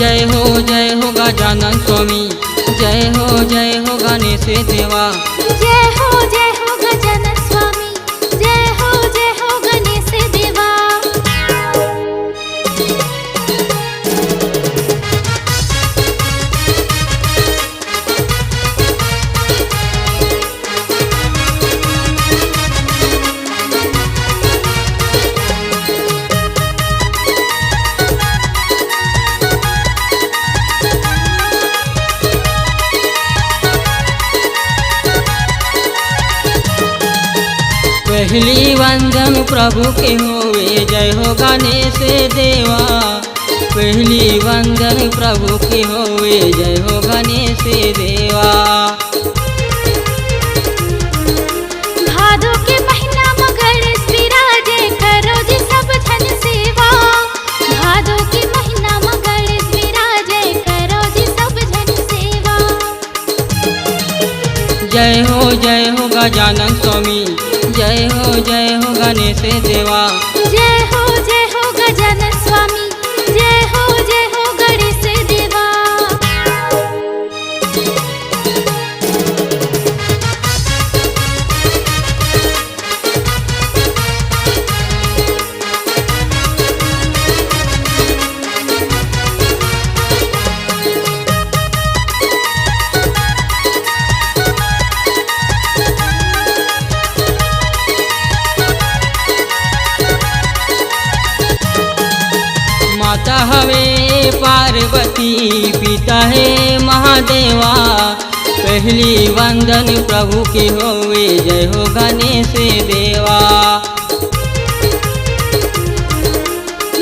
जय हो गजानन स्वामी, जय हो गणेश देवा। जय हो गजानन स्वामी, जय हो गणेश देवा। पहली वंदन प्रभु के होवे, जय हो गणेश देवा। पहली वंदन प्रभु के होवे, जय हो गणेश देवा। भादो के महीना में गणेश विराजे, करो जी सब जन सेवा। भादो के महीना में गणेश विराजे, करो जी सब जन सेवा। जय हो गजानन स्वामी, जय हो गणेश देवा। जय हो गजानन स्वामी, जय हो गणेश देवा। माता हवे पार्वती, पिता है महादेवा। पहली वंदन प्रभु के होवे, जय हो गणेश देवा।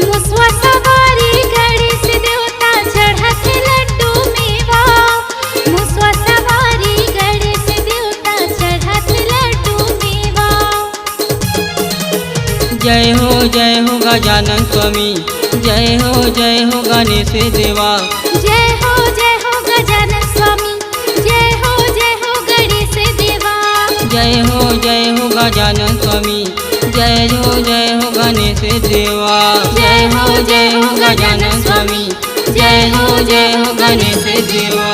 मुसवा सवारी गणेश देवता, चढ़त लड्डू मेवा। मुसवा सवारी गणेश देवता, चढ़त लड्डू मेवा। जय हो गजानन स्वामी, जय हो गणेश देवा। जय हो गजानन स्वामी, जय हो गणेश देवा। जय हो गजानन स्वामी, जय हो गणेश देवा। जय हो गजानन स्वामी, जय हो गणेश देवा।